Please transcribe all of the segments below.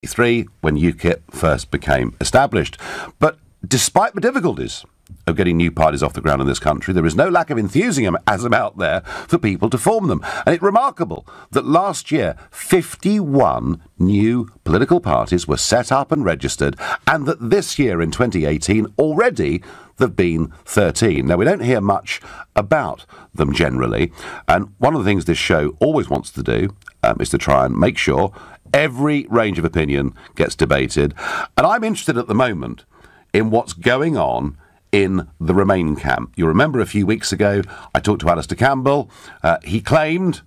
1983 when UKIP first became established. But despite the difficulties of getting new parties off the ground in this country, there is no lack of enthusiasm out there for people to form them. And it's remarkable that last year 51 new political parties were set up and registered, and that this year in 2018 already there have been 13. Now, we don't hear much about them generally, and one of the things this show always wants to do is to try and make sure every range of opinion gets debated. And I'm interested at the moment in what's going on in the Remain camp. You remember a few weeks ago I talked to Alistair Campbell. He claimed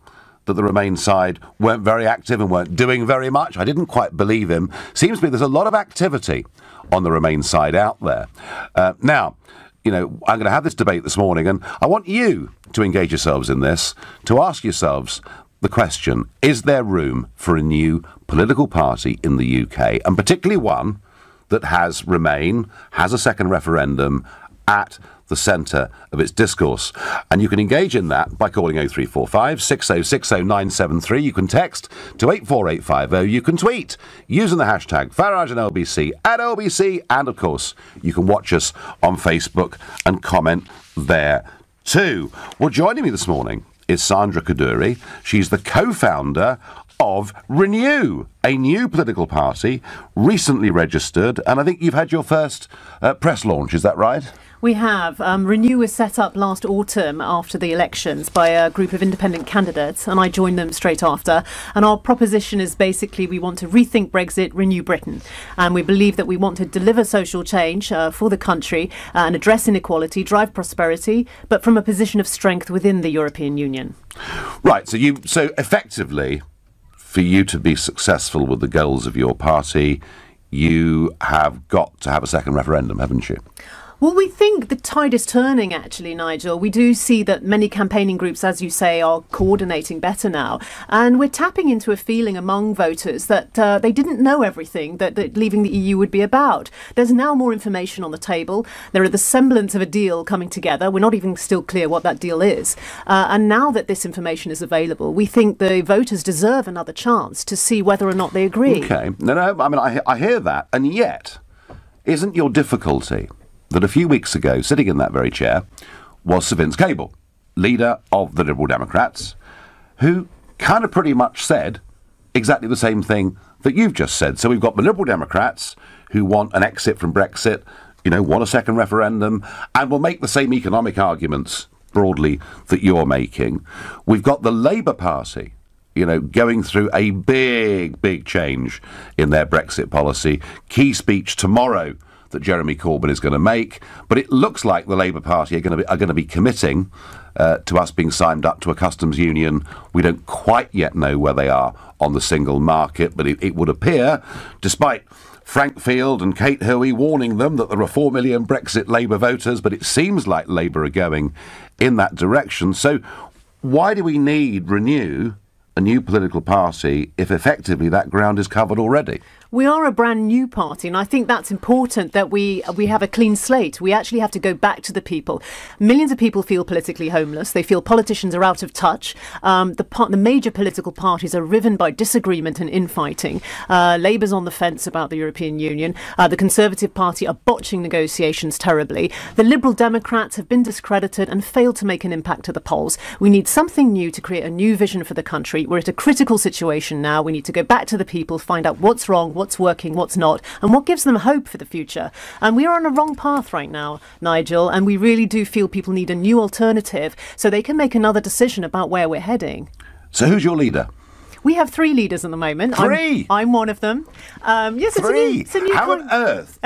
that the Remain side weren't very active and weren't doing very much. I didn't quite believe him. Seems to me there's a lot of activity on the Remain side out there. Now, you know, I'm going to have this debate this morning, and I want you to engage yourselves in this, to ask yourselves the question, is there room for a new political party in the UK, and particularly one that has Remain, has a second referendum at the centre of its discourse? And you can engage in that by calling 0345 6060 973. You can text to 84850. You can tweet using the hashtag Farage and LBC at LBC. And, of course, you can watch us on Facebook and comment there too. Well, joining me this morning is Sandra Kaduri. She's the co-founder of Renew, a new political party, recently registered, and I think you've had your first press launch, is that right? We have. Renew was set up last autumn after the elections by a group of independent candidates, and I joined them straight after. And our proposition is basically we want to rethink Brexit, renew Britain. And we believe that we want to deliver social change for the country and address inequality, drive prosperity, but from a position of strength within the European Union. Right, so effectively, for you to be successful with the goals of your party, you have got to have a second referendum, haven't you? Well, we think the tide is turning, actually, Nigel. We do see that many campaigning groups, as you say, are coordinating better now. And we're tapping into a feeling among voters that they didn't know everything that leaving the EU would be about. There's now more information on the table. There are the semblance of a deal coming together. We're not even still clear what that deal is. And now that this information is available, we think the voters deserve another chance to see whether or not they agree. OK. No, I mean, I hear that. And yet, isn't your difficulty that a few weeks ago, sitting in that very chair, was Sir Vince Cable, leader of the Liberal Democrats, who kind of pretty much said exactly the same thing that you've just said. So we've got the Liberal Democrats who want an exit from Brexit, you know, want a second referendum, and will make the same economic arguments broadly that you're making. We've got the Labour Party, you know, going through a big change in their Brexit policy. Key speech tomorrow that Jeremy Corbyn is going to make, but it looks like the Labour Party are going to be committing to us being signed up to a customs union. We don't quite yet know where they are on the single market, but it would appear, despite Frank Field and Kate Hoey warning them that there are 4 million Brexit Labour voters, but it seems like Labour are going in that direction. So why do we need Renew, a new political party, if effectively that ground is covered already? We are a brand new party, and I think that's important that we have a clean slate. We actually have to go back to the people. Millions of people feel politically homeless. They feel politicians are out of touch. The major political parties are riven by disagreement and infighting. Labour's on the fence about the European Union. The Conservative Party are botching negotiations terribly. The Liberal Democrats have been discredited and failed to make an impact to the polls. We need something new to create a new vision for the country. We're at a critical situation now. We need to go back to the people, find out what's wrong, what's working, what's not, and what gives them hope for the future. And we are on a wrong path right now, Nigel, and we really do feel people need a new alternative so they can make another decision about where we're heading. So who's your leader? We have 3 leaders at the moment. 3? I'm one of them. Yes, 3? It's a new how on earth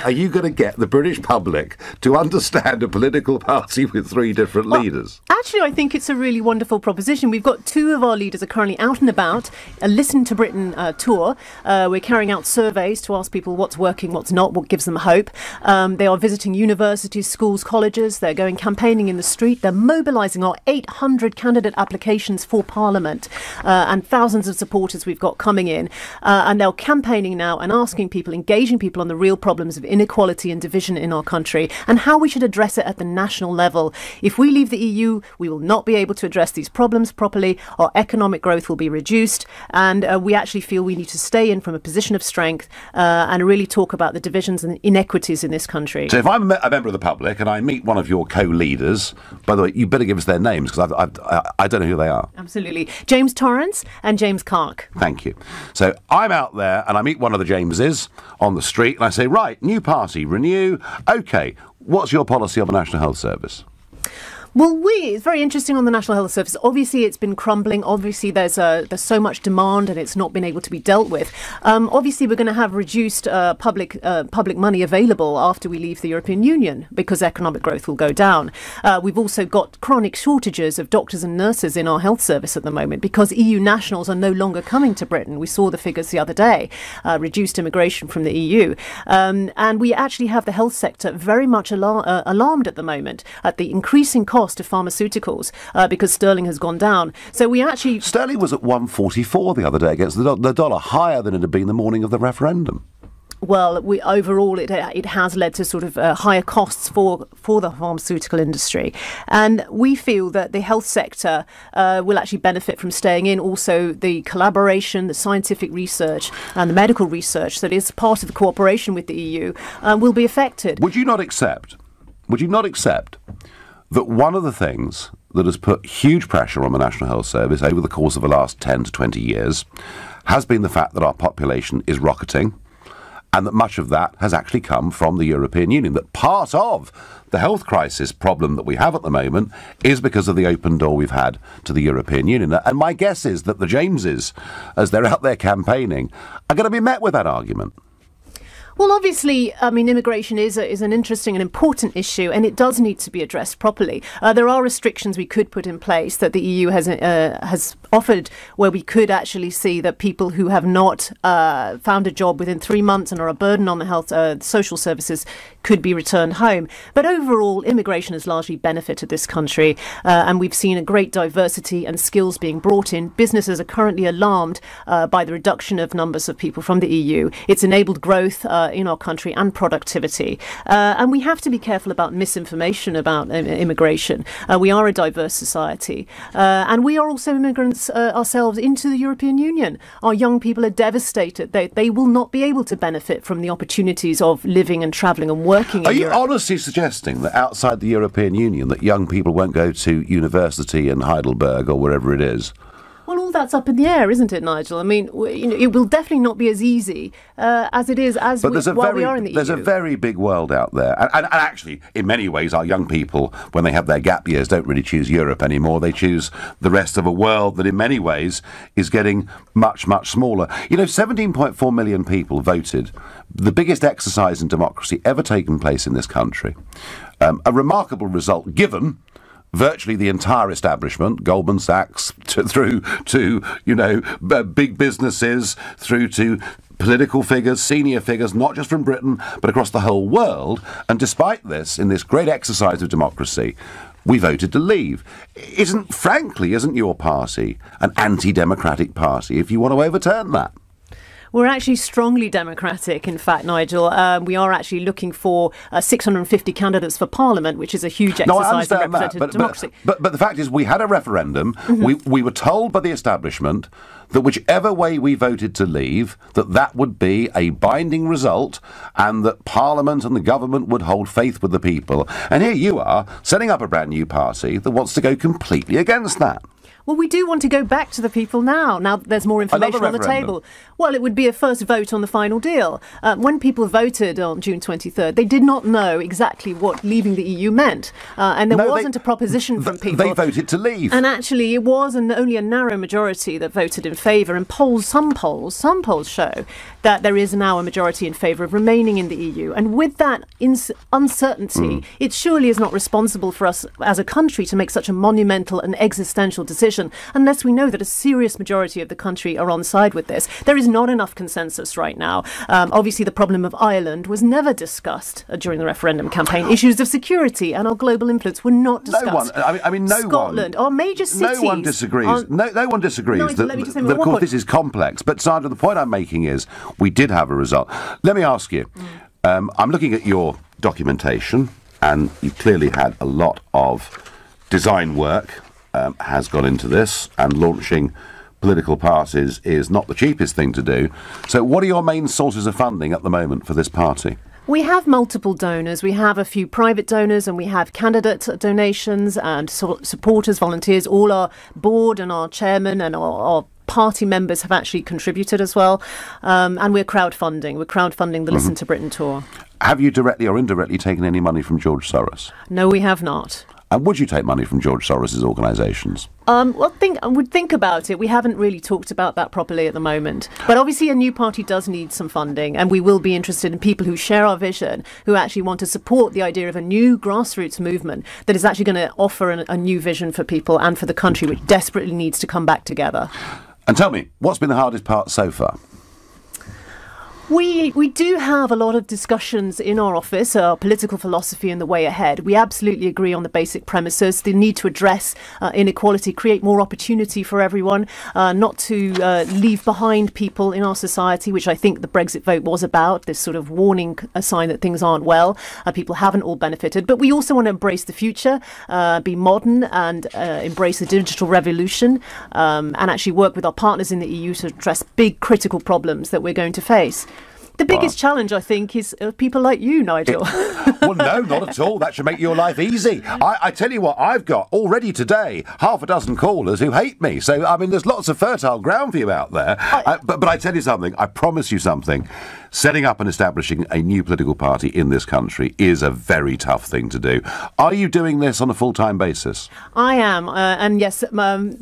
are you going to get the British public to understand a political party with 3 different leaders? Actually, I think it's a really wonderful proposition. We've got 2 of our leaders are currently out and about, a Listen to Britain tour. We're carrying out surveys to ask people what's working, what's not, what gives them hope. They are visiting universities, schools, colleges. They're going campaigning in the street. They're mobilising our 800 candidate applications for Parliament. and thousands of supporters we've got coming in. And they're campaigning now and asking people, engaging people on the real problems of inequality and division in our country and how we should address it at the national level. If we leave the EU, we will not be able to address these problems properly. Our economic growth will be reduced. And we actually feel we need to stay in from a position of strength and really talk about the divisions and inequities in this country. So if I'm a member of the public and I meet one of your co-leaders, by the way, you better give us their names because I don't know who they are. Absolutely. James Torrance and James Clark. Thank you. So I'm out there and I meet one of the Jameses on the street and I say, right, new party, Renew. OK, what's your policy on the National Health Service? Well, it's very interesting on the National Health Service. Obviously, it's been crumbling. Obviously, there's so much demand and it's not been able to be dealt with. Obviously, we're going to have reduced public money available after we leave the European Union because economic growth will go down. We've also got chronic shortages of doctors and nurses in our health service at the moment because EU nationals are no longer coming to Britain. We saw the figures the other day, reduced immigration from the EU. And we actually have the health sector very much alarmed at the moment at the increasing cost of pharmaceuticals because sterling has gone down. So we actually... Sterling was at 144 the other day against the dollar, higher than it had been the morning of the referendum. Well, overall, it has led to sort of higher costs for the pharmaceutical industry. And we feel that the health sector will actually benefit from staying in. Also, the collaboration, the scientific research and the medical research that is part of the cooperation with the EU will be affected. Would you not accept that one of the things that has put huge pressure on the National Health Service over the course of the last 10 to 20 years has been the fact that our population is rocketing and that much of that has actually come from the European Union, that part of the health crisis problem that we have at the moment is because of the open door we've had to the European Union. And my guess is that the Jameses, as they're out there campaigning, are going to be met with that argument. Well, obviously, I mean, immigration is an interesting and important issue, and it does need to be addressed properly. There are restrictions we could put in place that the EU has offered, where we could actually see that people who have not found a job within 3 months and are a burden on the health social services could be returned home. But overall, immigration has largely benefited this country, and we've seen a great diversity and skills being brought in. Businesses are currently alarmed by the reduction of numbers of people from the EU. It's enabled growth in our country and productivity. And we have to be careful about misinformation about immigration. We are a diverse society. And we are also immigrants ourselves into the European Union. Our young people are devastated. They will not be able to benefit from the opportunities of living and travelling and working in Europe. Are you honestly suggesting that outside the European Union that young people won't go to university in Heidelberg or wherever it is? Well, all that's up in the air, isn't it, Nigel? I mean, it will definitely not be as easy as it is while we are in the EU. There's a very big world out there. And actually, in many ways, our young people, when they have their gap years, don't really choose Europe anymore. They choose the rest of a world that in many ways is getting much, much smaller. 17.4 million people voted. The biggest exercise in democracy ever taken place in this country. A remarkable result given virtually the entire establishment, Goldman Sachs, through to, big businesses, through to political figures, senior figures, not just from Britain, but across the whole world. And despite this, in this great exercise of democracy, we voted to leave. Isn't your party an anti-democratic party if you want to overturn that? We're actually strongly democratic, in fact, Nigel. We are actually looking for 650 candidates for Parliament, which is a huge exercise in representative democracy. But the fact is, we had a referendum. Mm-hmm. We were told by the establishment that whichever way we voted to leave, that would be a binding result and that Parliament and the government would hold faith with the people. And here you are, setting up a brand new party that wants to go completely against that. Well, we do want to go back to the people now that there's more information on the table. Well, it would be a first vote on the final deal. When people voted on June 23rd, they did not know exactly what leaving the EU meant. And there wasn't a proposition from people. They voted to leave. And actually, it was only a narrow majority that voted in favour. And some polls show that there is now a majority in favour of remaining in the EU. And with that uncertainty, it surely is not responsible for us as a country to make such a monumental and existential decision. decision unless we know that a serious majority of the country are on side with this. There is not enough consensus right now. Obviously, the problem of Ireland was never discussed during the referendum campaign. Issues of security and our global influence were not discussed. No one, I mean, no Scotland, our major cities. No one disagrees. No one disagrees Nigel, that of course, this is complex. But, Sandra, the point I'm making is we did have a result. Let me ask you, I'm looking at your documentation, and you clearly had a lot of design work has gone into this, and launching political parties is not the cheapest thing to do. So what are your main sources of funding at the moment for this party? We have multiple donors. We have a few private donors and we have candidate donations and supporters, volunteers. All our board and our chairman and our party members have actually contributed as well. And we're crowdfunding. We're crowdfunding the Listen to Britain tour. Have you directly or indirectly taken any money from George Soros? No, we have not. And would you take money from George Soros' organisations? Well, I would think about it. We haven't really talked about that properly at the moment. But obviously a new party does need some funding, and we will be interested in people who share our vision, who actually want to support the idea of a new grassroots movement that is actually going to offer a new vision for people and for the country, which desperately needs to come back together. And tell me, what's been the hardest part so far? We do have a lot of discussions in our office, our political philosophy and the way ahead. We absolutely agree on the basic premises, the need to address inequality, create more opportunity for everyone, not to leave behind people in our society, which I think the Brexit vote was about, this sort of warning sign that things aren't well. People haven't all benefited. But we also want to embrace the future, be modern and embrace the digital revolution, and actually work with our partners in the EU to address big critical problems that we're going to face. The biggest challenge, I think, is people like you, Nigel. Well, no, not at all. That should make your life easy. I tell you what, I've got already today half a dozen callers who hate me. So, I mean, there's lots of fertile ground for you out there. But I tell you something, I promise you something. Setting up and establishing a new political party in this country is a very tough thing to do. Are you doing this on a full-time basis? I am. And yes,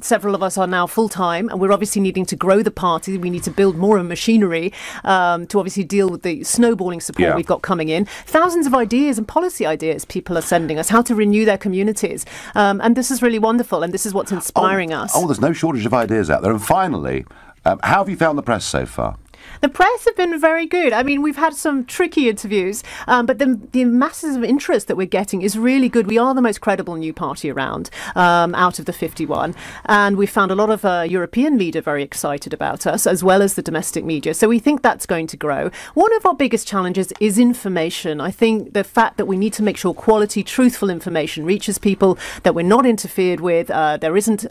several of us are now full-time. And we're obviously needing to grow the party. We need to build more of machinery to obviously deal with the snowballing support we've got coming in. Thousands of ideas and policy ideas people are sending us, how to renew their communities. And this is really wonderful. And this is what's inspiring us. Oh, there's no shortage of ideas out there. And finally, how have you found the press so far? The press have been very good. I mean, we've had some tricky interviews, but the masses of interest that we're getting is really good. We are the most credible new party around, out of the 51. And we found a lot of European media very excited about us, as well as the domestic media. So we think that's going to grow. One of our biggest challenges is information. I think the fact that we need to make sure quality, truthful information reaches people, that we're not interfered with. There isn't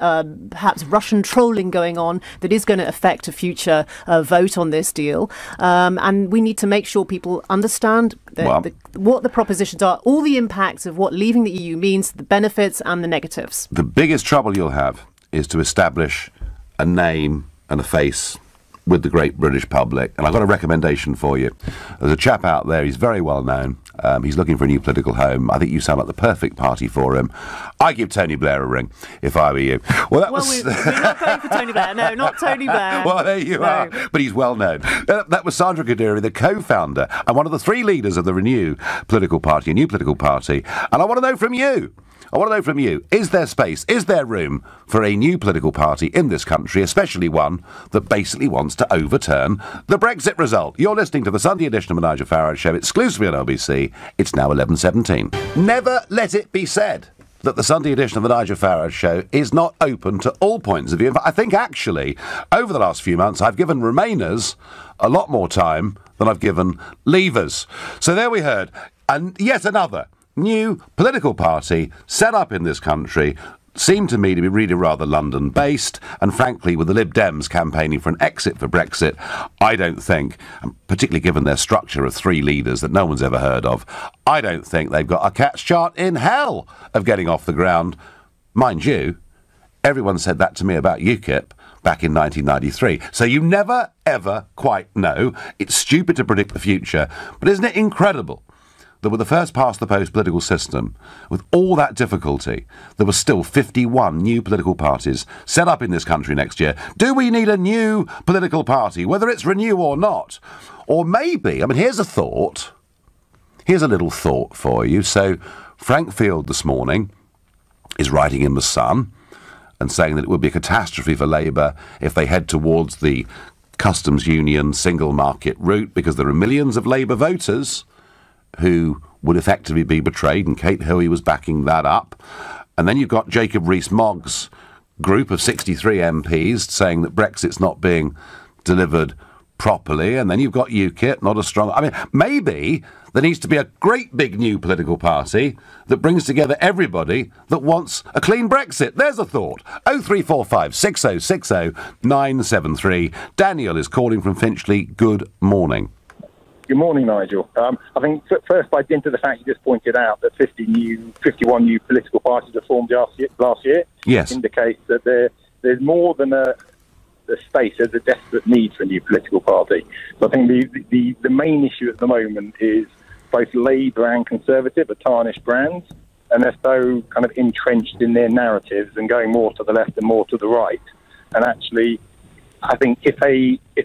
perhaps Russian trolling going on that is going to affect a future vote on this deal, and we need to make sure people understand what the propositions are, all the impacts of what leaving the EU means, the benefits and the negatives. The biggest trouble you'll have is to establish a name and a face with the great British public, and I've got a recommendation for you. There's a chap out there, he's very well known, he's looking for a new political home. I think you sound like the perfect party for him. I give Tony Blair a ring, if I were you. We're not going for Tony Blair. No, not Tony Blair. Well, there you are. But he's well known. That was Sandra Kaduri, the co-founder and one of the three leaders of the Renew political party, a new political party. And I want to know from you, is there space, is there room for a new political party in this country, especially one that basically wants to overturn the Brexit result? You're listening to the Sunday edition of the Nigel Farage Show, exclusively on LBC. It's now 11:17. Never let it be said that the Sunday edition of the Nigel Farage Show is not open to all points of view. I think actually, over the last few months, I've given Remainers a lot more time than I've given Leavers. So there we heard, and yet another new political party set up in this country, seemed to me to be really rather London-based, and frankly, with the Lib Dems campaigning for an exit for Brexit, I don't think, and particularly given their structure of three leaders that no one's ever heard of, I don't think they've got a cat's chance in hell of getting off the ground. Mind you, everyone said that to me about UKIP back in 1993. So you never, ever quite know. It's stupid to predict the future, but isn't it incredible that with the first past-the-post political system, with all that difficulty, there were still 51 new political parties set up in this country next year? Do we need a new political party, whether it's Renew or not? Or maybe, I mean, here's a thought. Here's a little thought for you. So Frank Field this morning is writing in The Sun, and saying that it would be a catastrophe for Labour if they head towards the customs union single market route, because there are millions of Labour voters who would effectively be betrayed, and Kate Hoey was backing that up. And then you've got Jacob Rees-Mogg's group of 63 MPs saying that Brexit's not being delivered properly, and then you've got UKIP, not a strong... I mean, maybe there needs to be a great big new political party that brings together everybody that wants a clean Brexit. There's a thought. 0345 6060 973. Daniel is calling from Finchley. Good morning. Good morning, Nigel. I think first, by dint of the fact you just pointed out that 51 new political parties were formed last year, yes, indicates that there's more than a space. There's a desperate need for a new political party. So I think the main issue at the moment is both Labour and Conservative are tarnished brands, and they're so kind of entrenched in their narratives and going more to the left and more to the right. And actually, I think if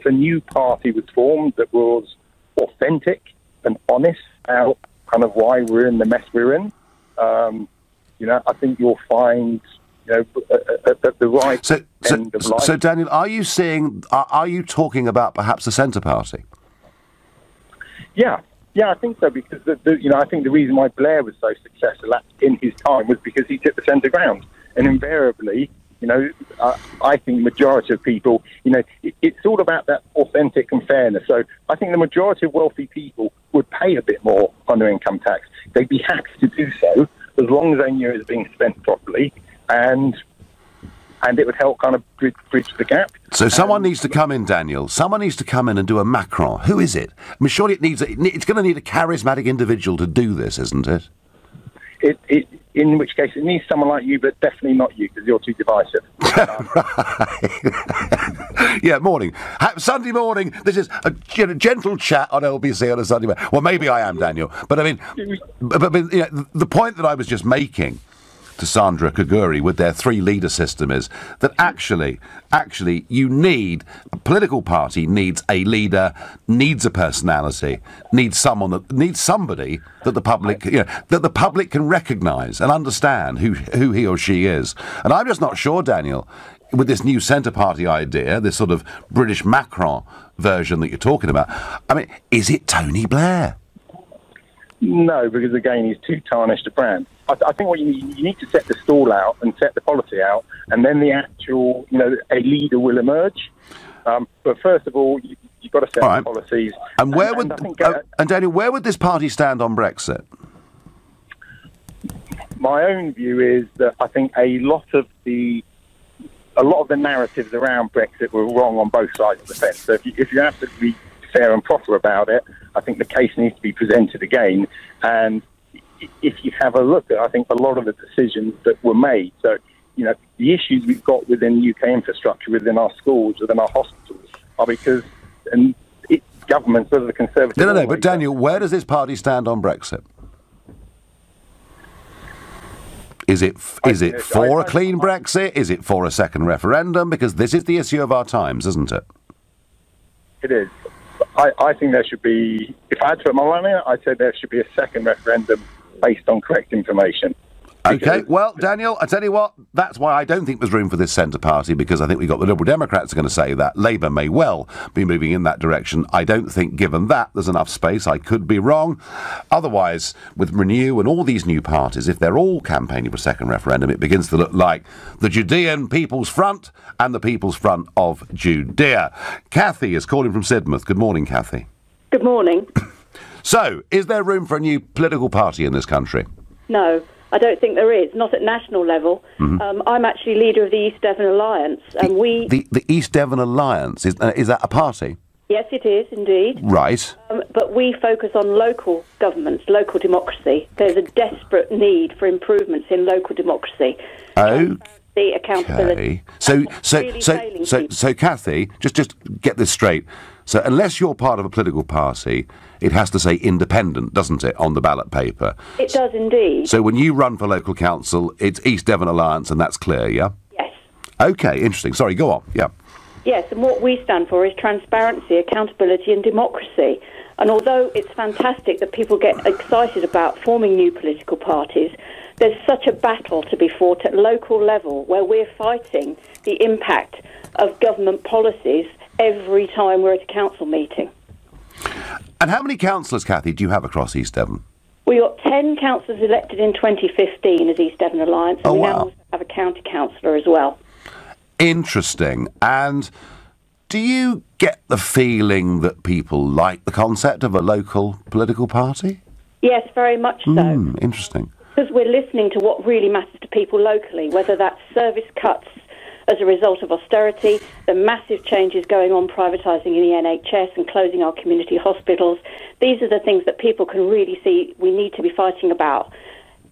a new party was formed that was authentic and honest about kind of why we're in the mess we're in, I think you'll find, at the right end of life. So, Daniel, are you talking about perhaps a centre party? Yeah, I think so, because I think the reason why Blair was so successful in his time was because he took the centre ground, and invariably, I think the majority of people, it's all about that authentic and fairness. So I think the majority of wealthy people would pay a bit more on their income tax. They'd be happy to do so as long as they knew it was being spent properly, and it would help kind of bridge the gap. So someone needs to come in, Daniel. Someone needs to come in and do a Macron. Who is it? I mean, surely it's going to need a charismatic individual to do this, isn't it? In which case, it needs someone like you, but definitely not you, because you're too divisive. Right. Yeah, morning. Sunday morning, this is a gentle chat on LBC on a Sunday morning. Well, maybe I am, Daniel. But I mean, the point that I was just making to Sandra Kaguri with their three-leader system is that actually you need a political party, needs a leader, needs a personality, needs somebody that the public can recognise and understand who he or she is. And I'm just not sure, Daniel, with this new centre party idea, this sort of British Macron version that you're talking about, I mean, is it Tony Blair? No, because again, he's too tarnished a brand. I think what you need to set the stall out and set the policy out, and then the actual, a leader will emerge. But first of all, you've got to set the policies. And and Daniel, where would this party stand on Brexit? My own view is that I think a lot of the narratives around Brexit were wrong on both sides of the fence. So if you have to be fair and proper about it, I think the case needs to be presented again. And if you have a look at, I think, a lot of the decisions that were made, so, the issues we've got within UK infrastructure, within our schools, within our hospitals, are because governments, whether the Conservative... No, but Daniel, where does this party stand on Brexit? Is it for a clean Brexit? Is it for a second referendum? Because this is the issue of our times, isn't it? It is. I think there should be, if I had to put my money on it, I'd say there should be a second referendum based on correct information. OK, well, Daniel, I tell you what, that's why I don't think there's room for this centre party, because I think we've got the Liberal Democrats are going to say that. Labour may well be moving in that direction. I don't think, given that, there's enough space. I could be wrong. Otherwise, with Renew and all these new parties, if they're all campaigning for a second referendum, it begins to look like the Judean People's Front and the People's Front of Judea. Kathy is calling from Sidmouth. Good morning, Kathy. Good morning. So, is there room for a new political party in this country? No. I don't think there is, not at national level. Mm-hmm. I'm actually leader of the East Devon Alliance, and the East Devon Alliance, is that a party? Yes, it is, indeed. Right. But we focus on local governments, local democracy. There's a desperate need for improvements in local democracy. Oh. The accountability. So, Kathy, just get this straight. So, unless you're part of a political party, it has to say independent, doesn't it, on the ballot paper? It does indeed. So, when you run for local council, it's East Devon Alliance, and that's clear, yeah? Yes. OK, interesting. Sorry, go on. Yeah. Yes, and what we stand for is transparency, accountability and democracy. And although it's fantastic that people get excited about forming new political parties, there's such a battle to be fought at local level where we're fighting the impact of government policies every time we're at a council meeting. And how many councillors, Cathy, do you have across East Devon? We got 10 councillors elected in 2015 as East Devon Alliance, and we now also have a county councillor as well. Interesting. And do you get the feeling that people like the concept of a local political party? Yes, very much so. Interesting. Because we're listening to what really matters to people locally, whether that's service cuts as a result of austerity, the massive changes going on privatising in the NHS and closing our community hospitals. These are the things that people can really see we need to be fighting about.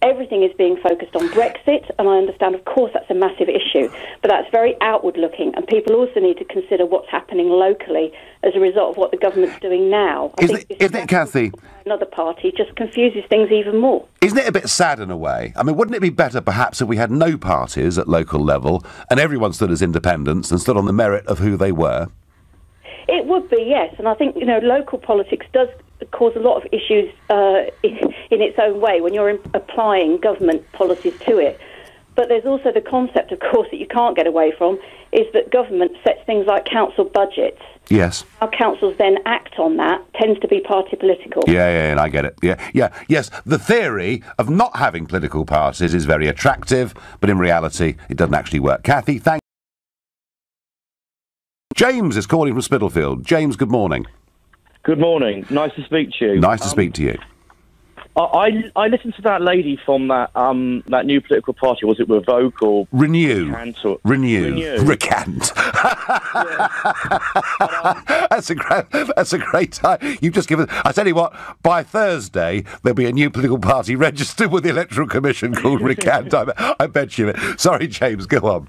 Everything is being focused on Brexit, and I understand, of course, that's a massive issue, but that's very outward-looking, and people also need to consider what's happening locally as a result of what the government's doing now. Isn't it, Cathy? Another party just confuses things even more. Isn't it a bit sad in a way? I mean, wouldn't it be better, perhaps, if we had no parties at local level and everyone stood as independents and stood on the merit of who they were? It would be, yes, and I think, local politics does cause a lot of issues in its own way when you're applying government policies to it. But there's also the concept, of course, that you can't get away from, is that government sets things like council budgets. Yes. How councils then act on that tends to be party political. Yeah, and I get it. Yes, the theory of not having political parties is very attractive, but in reality, it doesn't actually work. Cathy, thank you. James is calling from Spitalfield. James, good morning. Good morning. Nice to speak to you. Nice to speak to you. I listened to that lady from that new political party. Was it Revoke or Renew? Renew. Recant. That's a great time. You've just given. I tell you what. By Thursday, there'll be a new political party registered with the Electoral Commission called Recant. I bet you it. Sorry, James. Go on.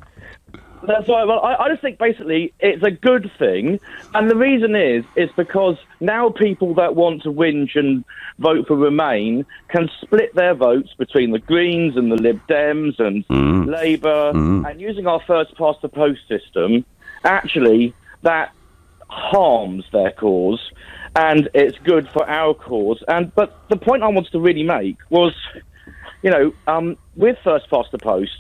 That's right. Well, I just think basically it's a good thing, and the reason is because now people that want to whinge and vote for Remain can split their votes between the Greens and the Lib Dems and Labour, and using our first past the post system, actually that harms their cause, and it's good for our cause. But the point I wanted to really make was, with first past the post,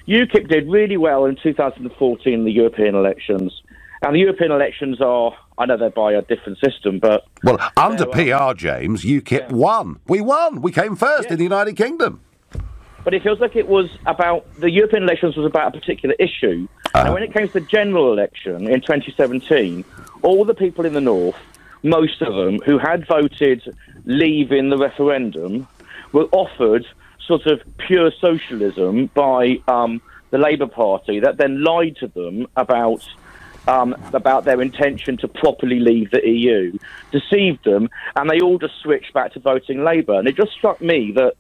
UKIP did really well in 2014 in the European elections. And the European elections are, I know they're by a different system, but... Well, under PR, James, UKIP won. We won. We came first in the United Kingdom. But it feels like it was about... The European elections was about a particular issue. And when it came to the general election in 2017, all the people in the north, most of them, who had voted Leave in the referendum, were offered sort of pure socialism by the Labour Party that then lied to them about their intention to properly leave the EU, deceived them, and they all just switched back to voting Labour. And it just struck me that...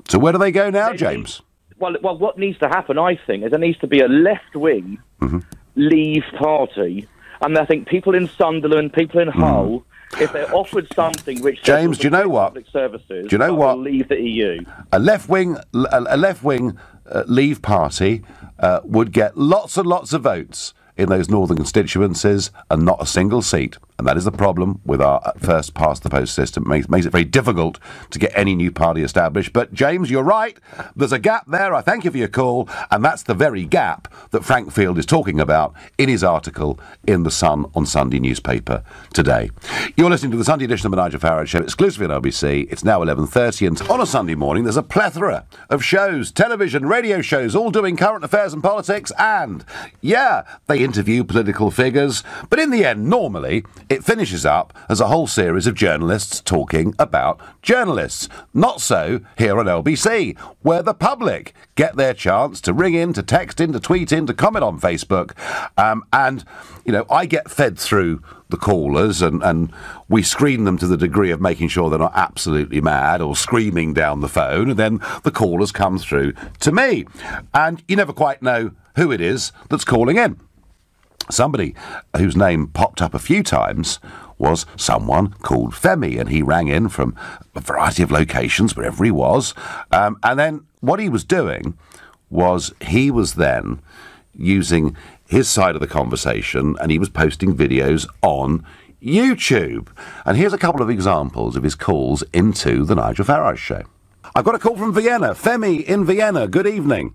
So where do they go now, James? Well, what needs to happen, I think, is there needs to be a left-wing Leave party. And I think people in Sunderland, people in Hull... If they're offered something which James, do you know what? Public services, do you know what? Leave the EU. A left-wing Leave party would get lots and lots of votes in those northern constituencies and not a single seat. And that is the problem with our first past the post system. It makes it very difficult to get any new party established. But, James, you're right. There's a gap there. I thank you for your call. And that's the very gap that Frank Field is talking about in his article in The Sun on Sunday newspaper today. You're listening to the Sunday edition of the Nigel Farage Show, exclusively on LBC. It's now 11:30, and on a Sunday morning, there's a plethora of shows, television, radio shows, all doing current affairs and politics. And, yeah, they interview political figures. But in the end, normally... it finishes up as a whole series of journalists talking about journalists. Not so here on LBC, where the public get their chance to ring in, to text in, to tweet in, to comment on Facebook. And, I get fed through the callers and we screen them to the degree of making sure they're not absolutely mad or screaming down the phone. And then the callers come through to me. And you never quite know who it is that's calling in. Somebody whose name popped up a few times was someone called Femi, and he rang in from a variety of locations, wherever he was. And then what he was doing was he was then using his side of the conversation, and he was posting videos on YouTube. And here's a couple of examples of his calls into the Nigel Farage Show. I've got a call from Vienna. Femi in Vienna. Good evening.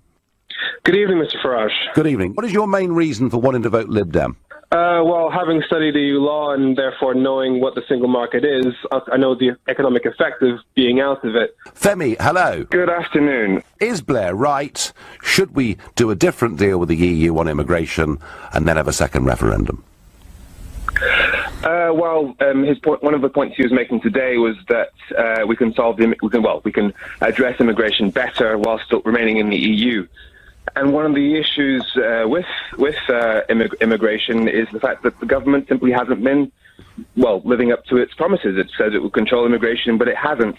Good evening, Mr. Farage. Good evening. What is your main reason for wanting to vote Lib Dem? Well, having studied EU law and therefore knowing what the single market is, I know the economic effect of being out of it. Femi, hello. Good afternoon. Is Blair right? Should we do a different deal with the EU on immigration and then have a second referendum? His point, one of the points he was making today was that we can address immigration better while still remaining in the EU. And one of the issues with immigration is the fact that the government simply hasn't been, living up to its promises. It says it will control immigration, but it hasn't.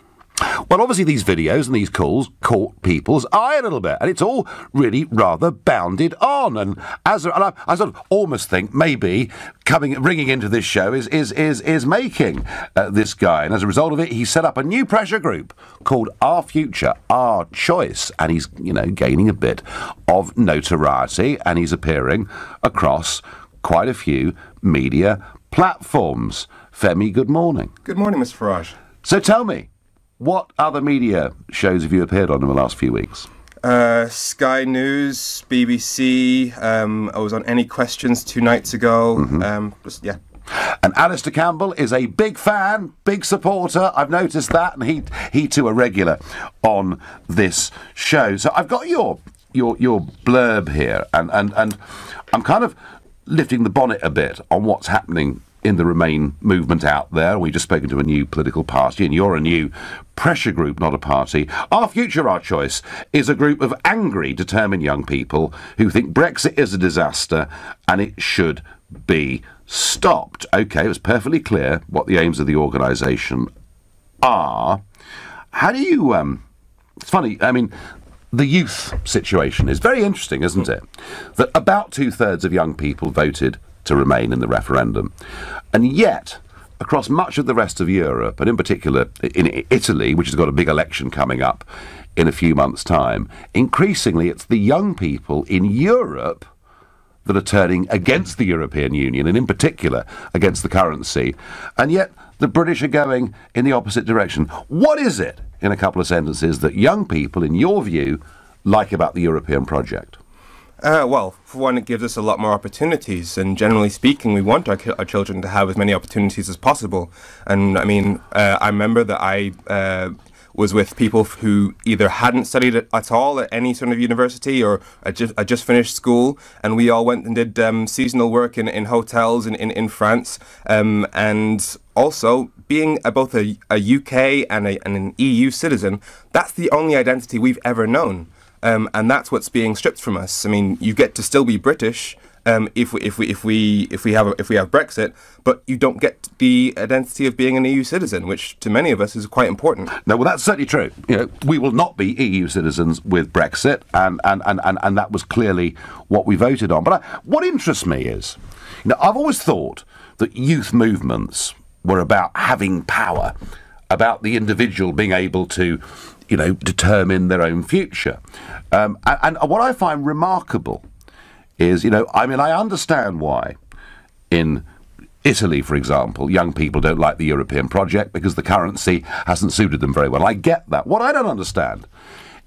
Well, obviously these videos and these calls caught people's eye a little bit, and it's all really rather bounded on. And I sort of almost think maybe ringing into this show is making this guy, and as a result of it, he set up a new pressure group called Our Future, Our Choice, and he's gaining a bit of notoriety, and he's appearing across quite a few media platforms. Femi, good morning. Good morning, Mr. Farage. So tell me, what other media shows have you appeared on in the last few weeks? Sky News, BBC. I was on Any Questions 2 nights ago. And Alistair Campbell is a big fan, big supporter. I've noticed that, and he too a regular on this show. So I've got your blurb here, and I'm kind of lifting the bonnet a bit on what's happening in the Remain movement out there. We've just spoken to a new political party, and you're a new pressure group, not a party. Our Future, Our Choice is a group of angry, determined young people who think Brexit is a disaster and it should be stopped. OK, it was perfectly clear what the aims of the organisation are. How do you... it's funny, I mean, the youth situation is very interesting, isn't it? That about 2/3 of young people voted to remain in the referendum. And yet, across much of the rest of Europe, and in particular in Italy, which has got a big election coming up in a few months' time, increasingly it's the young people in Europe that are turning against the European Union, and in particular against the currency. And yet the British are going in the opposite direction. What is it, in a couple of sentences, that young people, in your view, like about the European project? Well, for one, it gives us a lot more opportunities, and generally speaking, we want our children to have as many opportunities as possible. And I mean, I remember that I was with people who either hadn't studied at all at any sort of university or had just finished school, and we all went and did seasonal work in hotels in France, and also being both a UK and an EU citizen, that's the only identity we've ever known. And that's what's being stripped from us. I mean, you get to still be British if we have Brexit, but you don't get the identity of being an EU citizen, which to many of us is quite important. No, well, that's certainly true. We will not be EU citizens with Brexit, and that was clearly what we voted on. But what interests me is, I've always thought that youth movements were about having power, about the individual being able to determine their own future. And what I find remarkable is, I understand why in Italy, for example, young people don't like the European project because the currency hasn't suited them very well. I get that. What I don't understand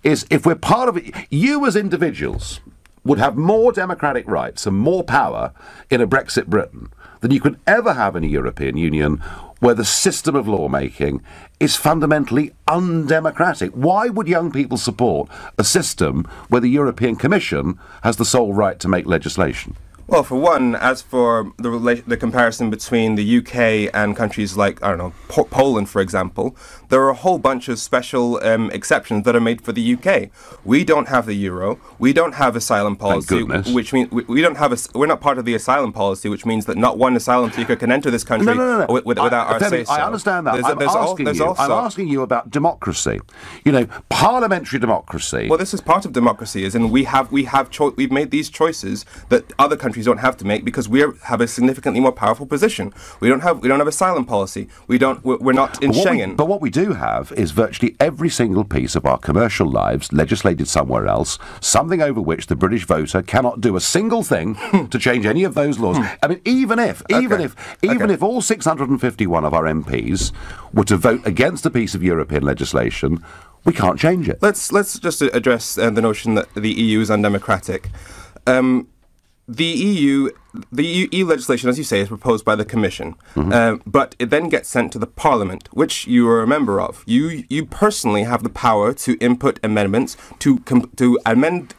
is if we're part of it, you as individuals would have more democratic rights and more power in a Brexit Britain than you could ever have in a European Union where the system of lawmaking is fundamentally undemocratic. Why would young people support a system where the European Commission has the sole right to make legislation? Well, for one, as for the comparison between the UK and countries like, Poland, for example, there are a whole bunch of special exceptions that are made for the UK. We don't have the euro. We don't have asylum policy, which means we're not part of the asylum policy, which means that not one asylum seeker can enter this country without our say-so. I understand that. I'm asking you about democracy. Parliamentary democracy. Well, this is part of democracy, as in we've made these choices that other countries countries don't have to make because we have a significantly more powerful position. We don't have asylum policy. We're not in Schengen. But what we do have is virtually every single piece of our commercial lives legislated somewhere else, something over which the British voter cannot do a single thing to change any of those laws. I mean, even if all 651 of our MPs were to vote against a piece of European legislation, we can't change it. Let's just address the notion that the EU is undemocratic. The EU legislation, as you say, is proposed by the Commission, but it then gets sent to the Parliament, which you are a member of. You personally have the power to input amendments to amend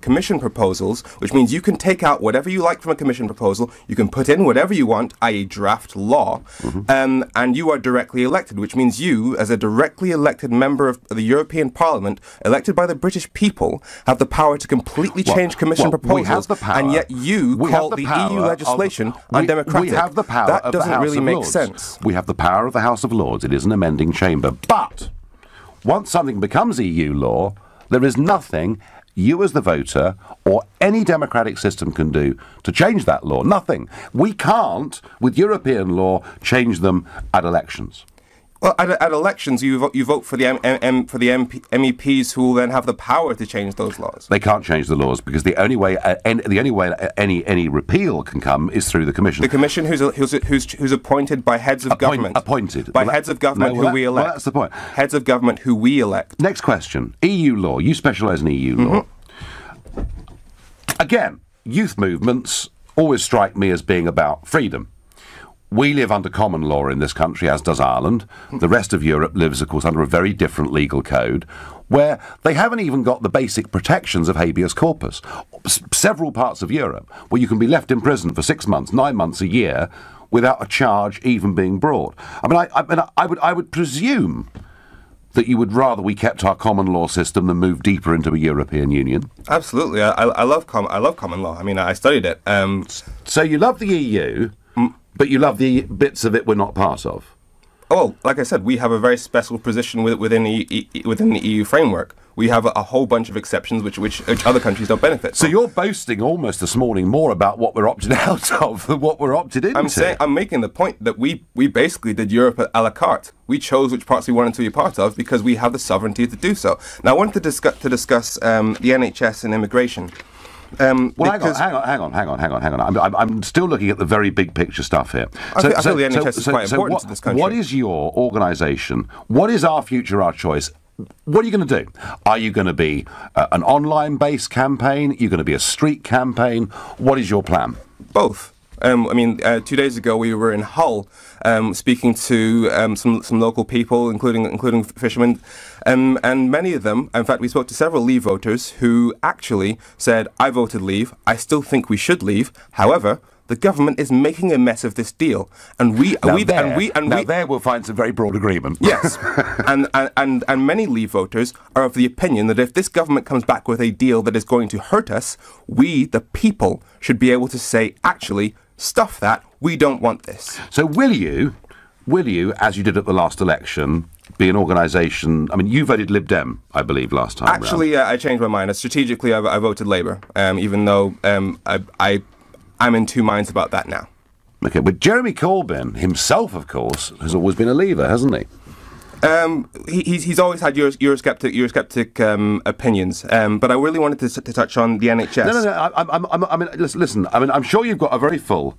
Commission proposals, which means you can take out whatever you like from a Commission proposal, you can put in whatever you want, i.e. draft law, and you are directly elected, which means you, as a directly elected member of the European Parliament, elected by the British people, have the power to completely change Commission proposals, we have the power. and yet you call the EU legislation undemocratic. We have the power that of the doesn't House really of make Lords. sense. We have the power of the House of Lords. It is an amending chamber. But once something becomes EU law, there is nothing you as the voter or any democratic system can do to change that law. Nothing. We can't, with European law, change them at elections. Well, at elections, you vote for the MEPs who will then have the power to change those laws. They can't change the laws because the only way any repeal can come is through the Commission. The Commission, who's appointed by heads of government. Appointed by heads of government who we elect. Well, that's the point. Heads of government who we elect. Next question: EU law. You specialise in EU law. Again, youth movements always strike me as being about freedom. We live under common law in this country, as does Ireland. The rest of Europe lives, of course, under a very different legal code, where they haven't even got the basic protections of habeas corpus. Several parts of Europe where you can be left in prison for 6 months, 9 months, a year, without a charge even being brought. I would presume that you would rather we kept our common law system than move deeper into a European Union. Absolutely, I love common law. I mean, I studied it. So you love the EU. But you love the bits of it we're not part of. Oh, like I said, we have a very special position within the EU framework. We have a whole bunch of exceptions which other countries don't benefit from. So you're boasting almost this morning more about what we're opted out of than what we're opted into. I'm making the point that we basically did Europe a la carte. We chose which parts we wanted to be part of because we have the sovereignty to do so. Now, I wanted to discuss the NHS and immigration. Well, hang on. I'm still looking at the very big picture stuff here. I feel the NHS is quite important to this country. What is your organisation? What is Our Future, Our Choice? What are you going to do? Are you going to be an online-based campaign? Are you going to be a street campaign? What is your plan? Both. 2 days ago we were in Hull speaking to some local people, including fishermen, and many of them, in fact, we spoke to several Leave voters who actually said, "I voted Leave. I still think we should leave. However, the government is making a mess of this deal, and there we'll find some very broad agreement." Yes, and many Leave voters are of the opinion that if this government comes back with a deal that is going to hurt us, we, the people, should be able to say, actually, stuff that. We don't want this. So will you, as you did at the last election, be an organisation? I mean, you voted Lib Dem, I believe, last time. Actually, I changed my mind. Strategically, I voted Labour, even though I'm in two minds about that now. Okay, but Jeremy Corbyn himself, of course, has always been a Leaver, hasn't he? He's always had Eurosceptic opinions, but I really wanted to touch on the NHS. No. Listen. I mean, I'm sure you've got a very full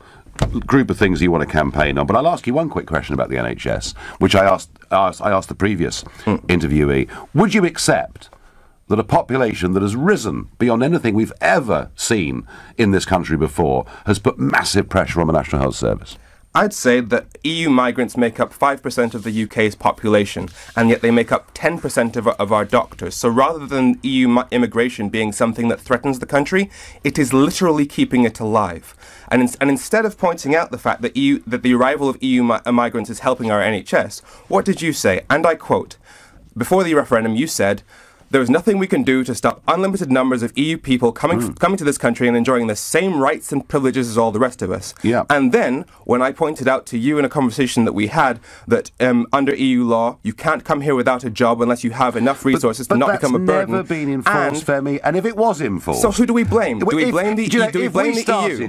group of things you want to campaign on, but I'll ask you one quick question about the NHS, which I asked the previous interviewee. Would you accept that a population that has risen beyond anything we've ever seen in this country before has put massive pressure on the National Health Service? I'd say that EU migrants make up 5% of the UK's population, and yet they make up 10% of our doctors. So rather than EU immigration being something that threatens the country, it is literally keeping it alive. And instead of pointing out the fact that the arrival of EU migrants is helping our NHS, what did you say? And I quote, before the referendum you said, there is nothing we can do to stop unlimited numbers of EU people coming to this country and enjoying the same rights and privileges as all the rest of us. Yeah. And then, when I pointed out to you in a conversation that we had that under EU law, you can't come here without a job unless you have enough resources to not become a burden. But that's never been enforced, Femi, and if it was enforced... So who do we blame? Do we blame the EU? Do we blame the EU?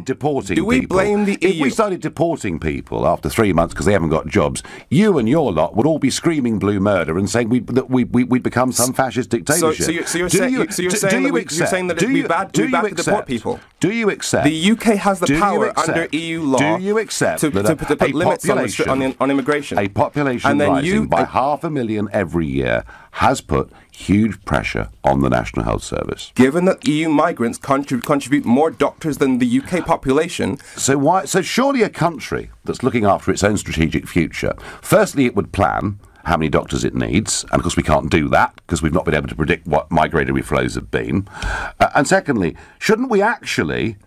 Do we blame the EU? If we started deporting people after 3 months because they haven't got jobs, you and your lot would all be screaming blue murder and saying we'd become some fascist dictatorship. So you're saying that it'd be bad to deport people? Do you accept? The UK has the power under EU law. Do you accept to put limits on immigration? A population rising by 500,000 every year has put huge pressure on the National Health Service. Given that EU migrants contribute more doctors than the UK population... So surely a country that's looking after its own strategic future, firstly it would plan how many doctors it needs, and of course we can't do that because we've not been able to predict what migratory flows have been. And secondly, shouldn't we actually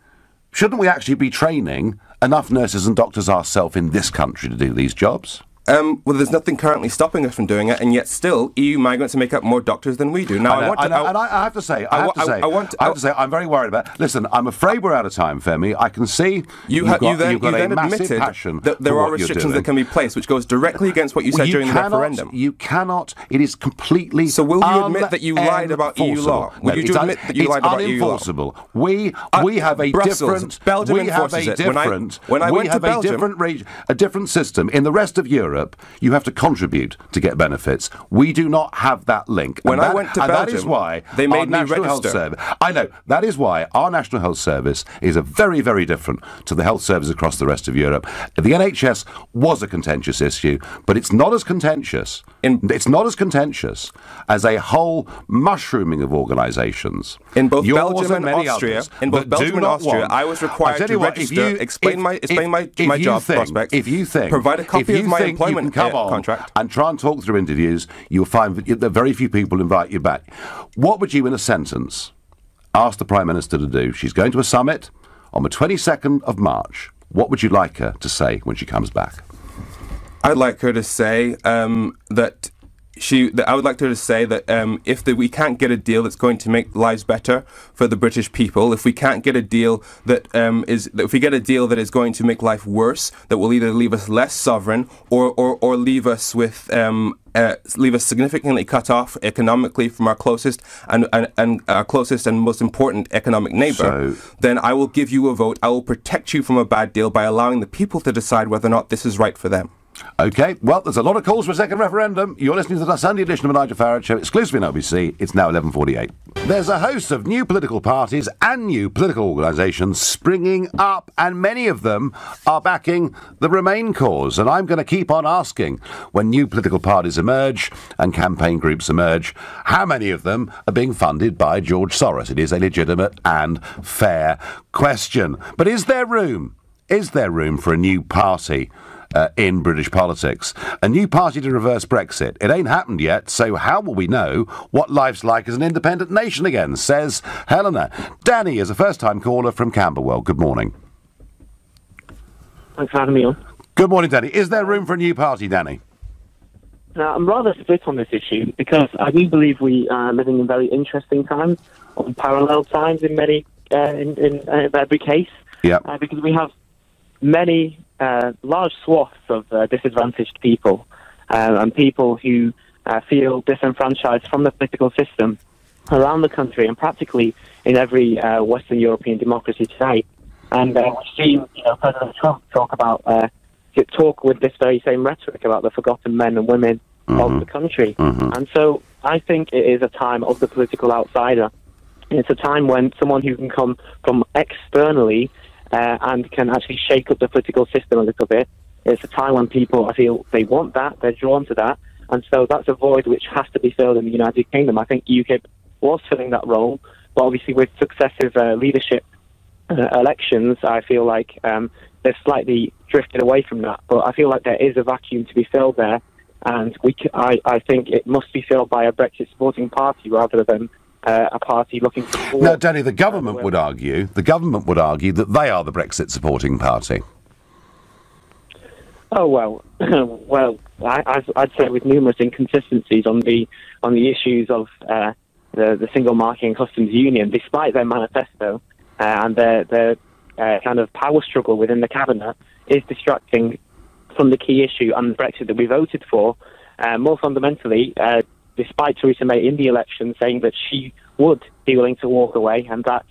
be training enough nurses and doctors ourselves in this country to do these jobs? Well, there's nothing currently stopping us from doing it, and yet still EU migrants make up more doctors than we do. Now, I have to say, I'm very worried about. Listen, I'm afraid we're out of time, Femi. I can see you've got a massive passion that there are restrictions that can be placed, which goes directly against what you said during the referendum. You cannot. It is completely. So will you admit that you lied about EU law? Will you admit that you lied about EU law? It's unenforceable. We have a different. Belgium enforces it. When I went to Belgium, a different system in the rest of Europe. You have to contribute to get benefits. We do not have that link. When I went to Belgium, that is why they made me register. I know. That is why our National Health Service is very, very different to the health service across the rest of Europe. The NHS was a contentious issue, but it's not as contentious. It's not as contentious as a whole mushrooming of organisations. In both Belgium and Austria, I was required to register, explain my job prospects, provide a copy of my employment contract, and try and talk through interviews. You'll find that very few people invite you back. What would you, in a sentence, ask the Prime Minister to do? She's going to a summit on the 22nd of March. What would you like her to say when she comes back? I'd like her to say that if we can't get a deal that's going to make lives better for the British people, if we can't get a deal if we get a deal that is going to make life worse, that will either leave us less sovereign or leave us significantly cut off economically from our closest and most important economic neighbour, then I will give you a vote. I will protect you from a bad deal by allowing the people to decide whether or not this is right for them. OK, well, there's a lot of calls for a second referendum. You're listening to the Sunday edition of the Nigel Farage Show, exclusively on LBC. It's now 11:48. There's a host of new political parties and new political organisations springing up, and many of them are backing the Remain cause. And I'm going to keep on asking, when new political parties emerge and campaign groups emerge, how many of them are being funded by George Soros? It is a legitimate and fair question. But is there room? Is there room for a new party in British politics? A new party to reverse Brexit. It ain't happened yet, so how will we know what life's like as an independent nation again, says Helena. Danny is a first-time caller from Camberwell. Good morning. Thanks for having me on. Good morning, Danny. Is there room for a new party, Danny? Now, I'm rather split on this issue because I do believe we are living in very interesting times, or parallel times in many, in every case. Yeah. Because we have many large swaths of disadvantaged people and people who feel disenfranchised from the political system around the country and practically in every Western European democracy today. And we've seen President Trump talk with this very same rhetoric about the forgotten men and women of the country. And so I think it is a time of the political outsider. It's a time when someone who can come from externally and can actually shake up the political system a little bit. It's a time when people, I feel, they want that, they're drawn to that, and so that's a void which has to be filled in the United Kingdom. I think UK was filling that role, but obviously with successive leadership elections, I feel like they've slightly drifted away from that. But I feel like there is a vacuum to be filled there, and I think it must be filled by a Brexit-supporting party rather than a party looking for... Now, Danny, the government would argue that they are the Brexit-supporting party. Oh, well, I'd say with numerous inconsistencies on the issues of the Single Market and Customs Union, despite their manifesto and their kind of power struggle within the cabinet, is distracting from the key issue and Brexit that we voted for. More fundamentally, despite Theresa May in the election saying that she would be willing to walk away and that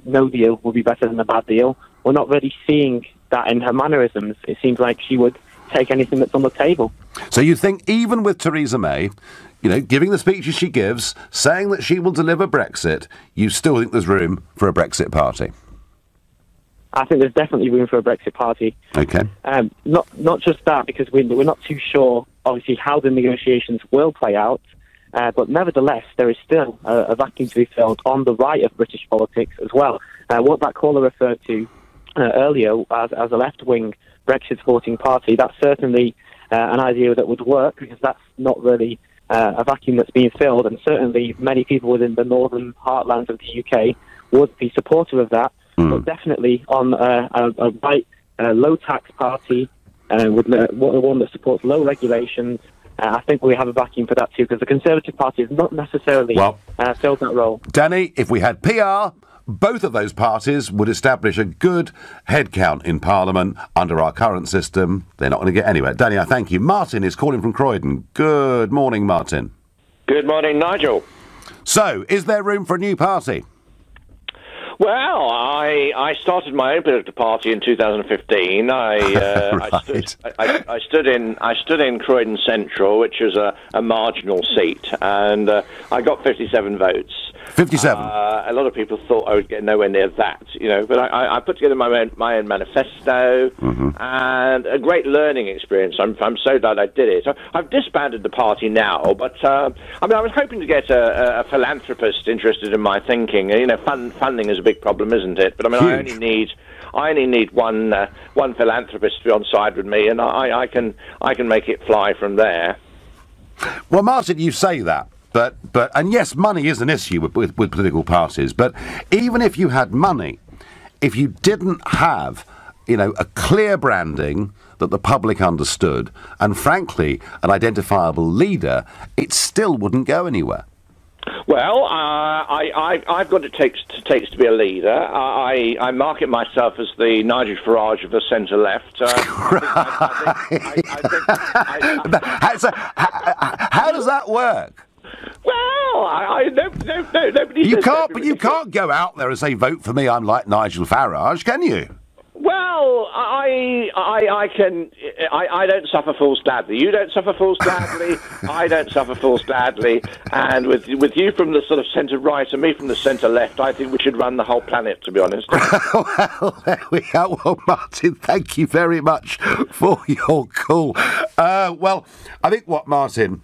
no deal would be better than a bad deal, we're not really seeing that in her mannerisms. It seems like she would take anything that's on the table. So you think even with Theresa May, giving the speeches she gives, saying that she will deliver Brexit, you still think there's room for a Brexit party? I think there's definitely room for a Brexit party. Okay. Not just that, because we're not too sure, obviously, how the negotiations will play out. But nevertheless, there is still a vacuum to be filled on the right of British politics as well. What that caller referred to earlier as a left-wing Brexit-supporting party, that's certainly an idea that would work, because that's not really a vacuum that's being filled, and certainly many people within the northern heartlands of the UK would be supportive of that. But definitely on a right, low-tax party, with one that supports low regulations, I think we have a vacuum for that too, because the Conservative Party has not necessarily filled that role. Danny, if we had PR, both of those parties would establish a good headcount in Parliament. Under our current system, they're not going to get anywhere. Danny, I thank you. Martin is calling from Croydon. Good morning, Martin. Good morning, Nigel. So, is there room for a new party? Well, I started my own political party in 2015. Right. I stood in Croydon Central, which is a marginal seat, and I got 57 votes. 57. A lot of people thought I would get nowhere near that, but I put together my own manifesto, and a great learning experience. I'm so glad I did it. I've disbanded the party now, but I was hoping to get a philanthropist interested in my thinking. Funding is a big problem, isn't it? But I only need one philanthropist to be on side with me, and I can make it fly from there. Well, Martin, you say that. But and yes, money is an issue with political parties. But even if you had money, if you didn't have, a clear branding that the public understood, and frankly, an identifiable leader, it still wouldn't go anywhere. Well, I've got what it takes to be a leader. I market myself as the Nigel Farage of the centre-left. How does that work? Well, nobody. You can't go out there and say, "Vote for me, I'm like Nigel Farage," can you? Well, I can. I don't suffer fools gladly. You don't suffer fools gladly. I don't suffer fools gladly. And with you from the sort of centre right and me from the centre left, I think we should run the whole planet, to be honest. Well, there we are. Well, Martin, thank you very much for your call. Well, I think what Martin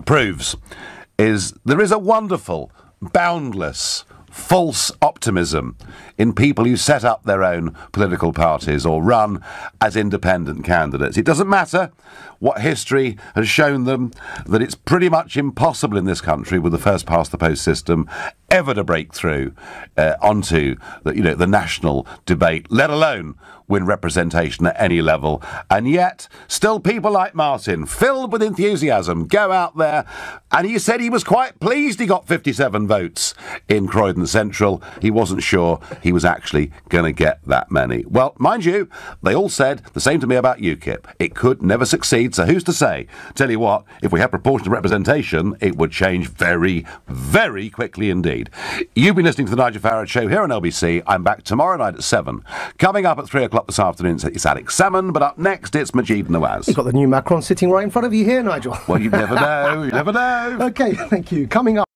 proves is there is a wonderful, boundless, false optimism in people who set up their own political parties or run as independent candidates. It doesn't matter what history has shown them, that it's pretty much impossible in this country with the first past the post system ever to break through onto the national debate, let alone win representation at any level. And yet, still people like Martin, filled with enthusiasm, go out there, and he said he was quite pleased he got 57 votes in Croydon Central. He wasn't sure he was actually going to get that many. Well, mind you, they all said the same to me about UKIP. It could never succeed, so who's to say? Tell you what, if we had proportional representation, it would change very, very quickly indeed. You've been listening to the Nigel Farage Show here on LBC. I'm back tomorrow night at 7. Coming up at 3 o'clock this afternoon, it's Alex Salmon, but up next, it's Majid Nawaz. You've got the new Macron sitting right in front of you here, Nigel. Well, you never know. You never know. OK, thank you. Coming up.